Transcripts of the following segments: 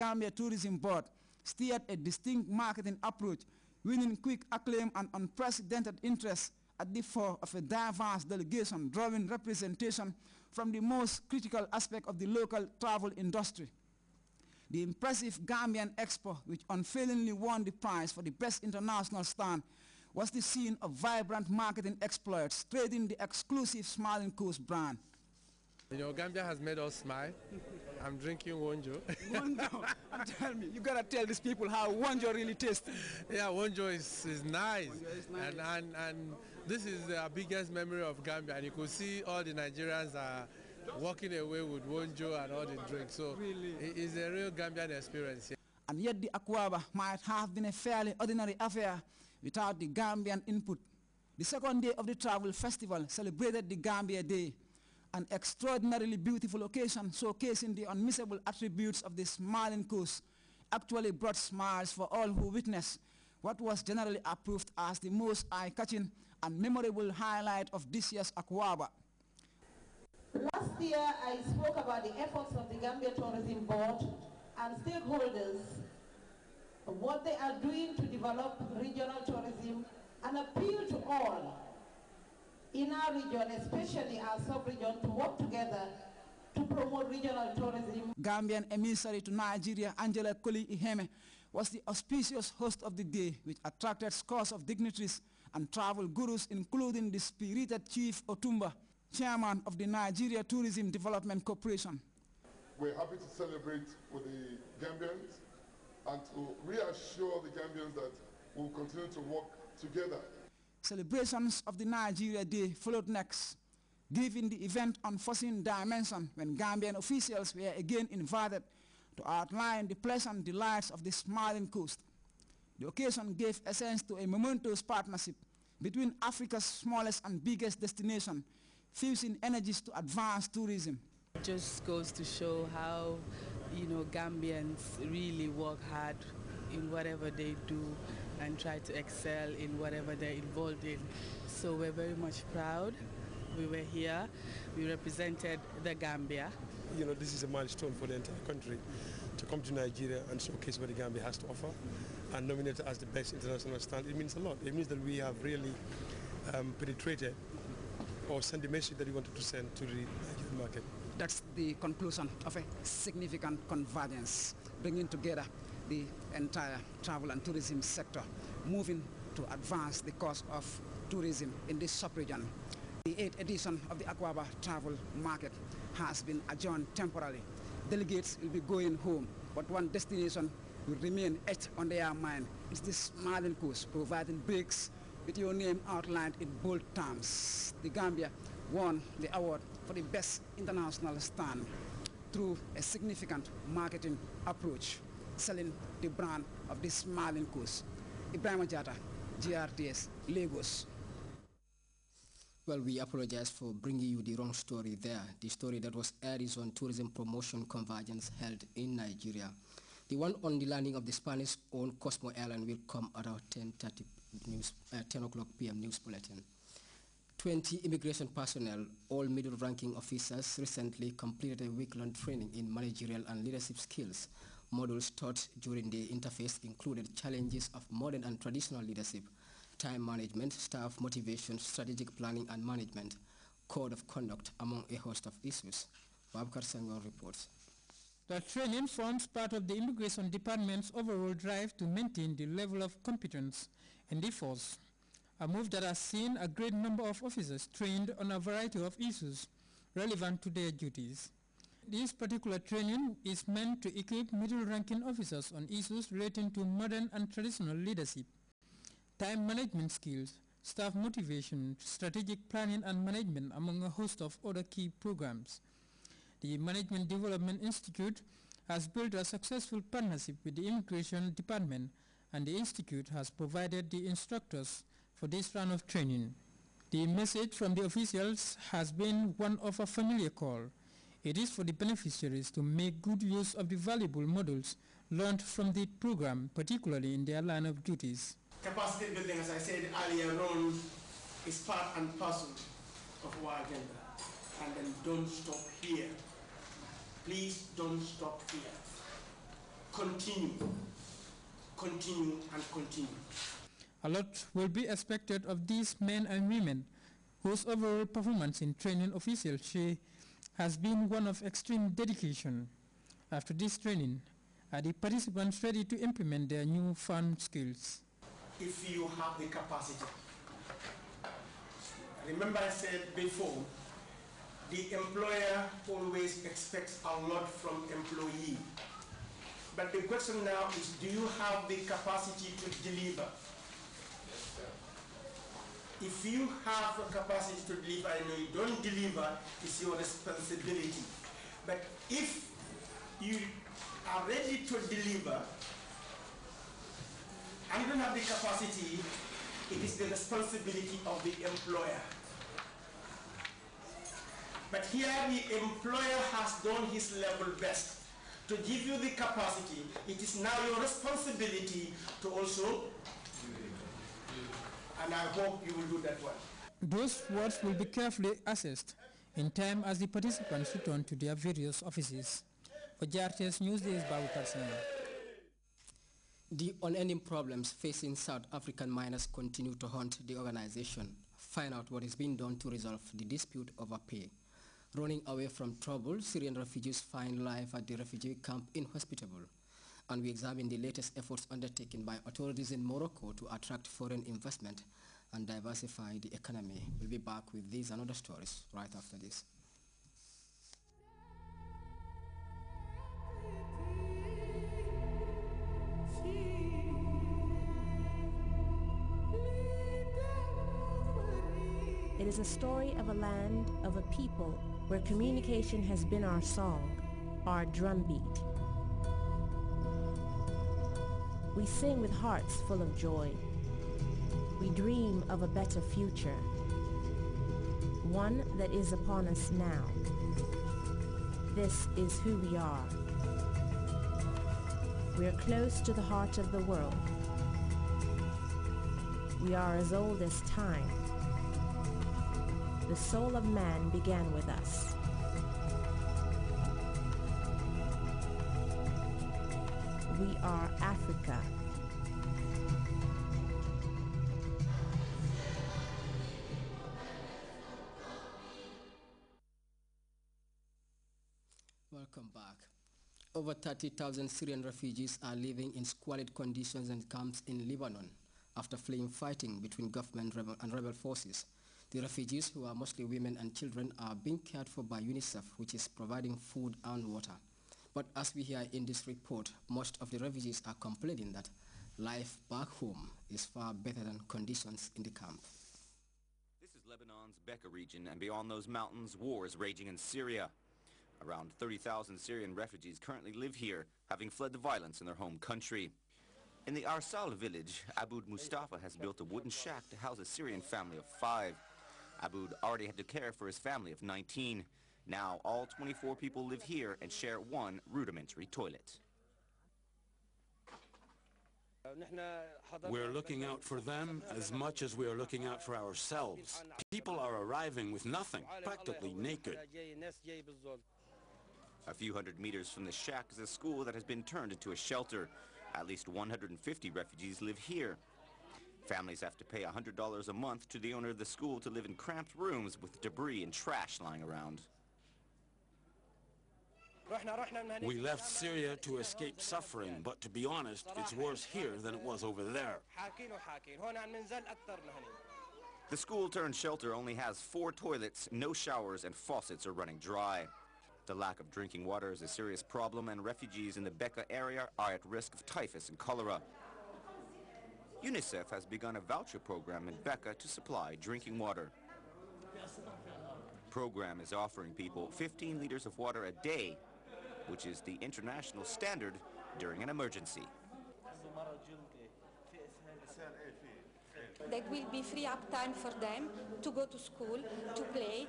Gambia Tourism Board steered a distinct marketing approach, winning quick acclaim and unprecedented interest at the fore of a diverse delegation drawing representation from the most critical aspect of the local travel industry. The impressive Gambian Expo, which unfailingly won the prize for the best international stand, was the scene of vibrant marketing exploits, trading the exclusive Smiling Coast brand. You know, Gambia has made us smile. I'm drinking Wonjo. Wonjo? Tell me, you gotta tell these people how Wonjo really tastes. Yeah, Wonjo is nice. Wonjo is nice. And this is the biggest memory of Gambia. And you could see all the Nigerians are walking away with Wonjo and all the drinks. So really? It is a real Gambian experience. Yeah. And yet the Akwaba might have been a fairly ordinary affair without the Gambian input. The second day of the travel festival celebrated the Gambia Day, an extraordinarily beautiful occasion showcasing the unmissable attributes of the Smiling Coast, actually brought smiles for all who witnessed what was generally approved as the most eye-catching and memorable highlight of this year's Akwaba. Last year, I spoke about the efforts of the Gambia Tourism Board and stakeholders, what they are doing to develop regional tourism and appeal to all in our region, especially our sub-region, to work together to promote regional tourism. Gambian emissary to Nigeria, Angela Koli Iheme, was the auspicious host of the day, which attracted scores of dignitaries and travel gurus, including the spirited Chief Otumba, chairman of the Nigeria Tourism Development Corporation. We're happy to celebrate with the Gambians and to reassure the Gambians that we'll continue to work together. Celebrations of the Nigeria Day followed next, giving the event unforeseen dimension when Gambian officials were again invited to outline the pleasant delights of the Smiling Coast. The occasion gave essence to a momentous partnership between Africa's smallest and biggest destination, fusing energies to advance tourism. It just goes to show how, you know, Gambians really work hard in whatever they do and try to excel in whatever they're involved in. So we're very much proud. We were here, we represented the Gambia. You know, this is a milestone for the entire country to come to Nigeria and showcase what the Gambia has to offer and nominate as the best international stand. It means a lot. It means that we have really penetrated or sent the message that we wanted to send to the Nigerian market. That's the conclusion of a significant convergence, bringing together the entire travel and tourism sector, moving to advance the cause of tourism in this sub-region. The 8th edition of the Akwaba Travel Market has been adjourned temporarily. Delegates will be going home, but one destination will remain etched on their mind. It's the Smiling Coast, providing breaks with your name outlined in bold terms. The Gambia won the award for the best international stand through a significant marketing approach, selling the brand of the Smiling Coast. Ibrahim Ajata, GRTS, Lagos. Well, we apologize for bringing you the wrong story there. The story that was aired is on tourism promotion convergence held in Nigeria. The one on the landing of the Spanish-owned Cosmo airline will come around 10 o'clock p.m. news bulletin. 20 immigration personnel, all middle-ranking officers, recently completed a week-long training in managerial and leadership skills. Modules taught during the interface included challenges of modern and traditional leadership, time management, staff motivation, strategic planning and management, code of conduct, among a host of issues. Babkar Sangwar reports. The training forms part of the Immigration Department's overall drive to maintain the level of competence in the force, a move that has seen a great number of officers trained on a variety of issues relevant to their duties. This particular training is meant to equip middle-ranking officers on issues relating to modern and traditional leadership, time management skills, staff motivation, strategic planning and management, among a host of other key programs. The Management Development Institute has built a successful partnership with the Immigration Department, and the Institute has provided the instructors for this round of training. The message from the officials has been one of a familiar call. It is for the beneficiaries to make good use of the valuable models learned from the program, particularly in their line of duties. Capacity building, as I said earlier on, is part and parcel of our agenda. And then don't stop here. Please don't stop here. continue, and continue. A lot will be expected of these men and women whose overall performance in training officialship has been one of extreme dedication. After this training, are the participants ready to implement their newfound skills? If you have the capacity. Remember I said before, the employer always expects a lot from employee. But the question now is, do you have the capacity to deliver? If you have a capacity to deliver and you don't deliver, it's your responsibility. But if you are ready to deliver and you don't have the capacity, it is the responsibility of the employer. But here the employer has done his level best to give you the capacity. It is now your responsibility to also, and I hope you will do that well. Those words will be carefully assessed in time as the participants return to their various offices. For Grts News, this is Babu Karsana. The unending problems facing South African miners continue to haunt the organization. Find out what is being done to resolve the dispute over pay. Running away from trouble, Syrian refugees find life at the refugee camp inhospitable. And we examine the latest efforts undertaken by authorities in Morocco to attract foreign investment and diversify the economy. We'll be back with these and other stories right after this. It is a story of a land, of a people, where communication has been our song, our drumbeat. We sing with hearts full of joy. We dream of a better future, one that is upon us now. This is who we are. We are close to the heart of the world. We are as old as time. The soul of man began with us. We are Africa. Welcome back. Over 30,000 Syrian refugees are living in squalid conditions in camps in Lebanon after fleeing fighting between government and rebel forces. The refugees, who are mostly women and children, are being cared for by UNICEF, which is providing food and water. But as we hear in this report, most of the refugees are complaining that life back home is far better than conditions in the camp. This is Lebanon's Bekaa region, and beyond those mountains, war is raging in Syria. Around 30,000 Syrian refugees currently live here, having fled the violence in their home country. In the Arsal village, Aboud Mustafa has built a wooden shack to house a Syrian family of 5. Aboud already had to care for his family of 19. Now all 24 people live here and share one rudimentary toilet. We're looking out for them as much as we are looking out for ourselves. People are arriving with nothing, practically naked. A few hundred meters from the shack is a school that has been turned into a shelter. At least 150 refugees live here. Families have to pay $100 a month to the owner of the school to live in cramped rooms with debris and trash lying around. We left Syria to escape suffering, but to be honest, it's worse here than it was over there. The school-turned-shelter only has 4 toilets, no showers, and faucets are running dry. The lack of drinking water is a serious problem, and refugees in the Bekaa area are at risk of typhus and cholera. UNICEF has begun a voucher program in Bekaa to supply drinking water. The program is offering people 15 liters of water a day, which is the international standard during an emergency. That will be free up time for them to go to school, to play,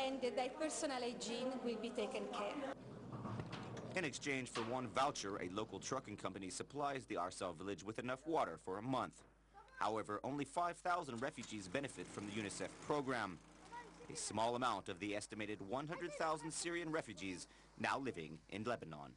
and their personal hygiene will be taken care. In exchange for one voucher, a local trucking company supplies the Arsal village with enough water for a month. However, only 5,000 refugees benefit from the UNICEF program, a small amount of the estimated 100,000 Syrian refugees now living in Lebanon.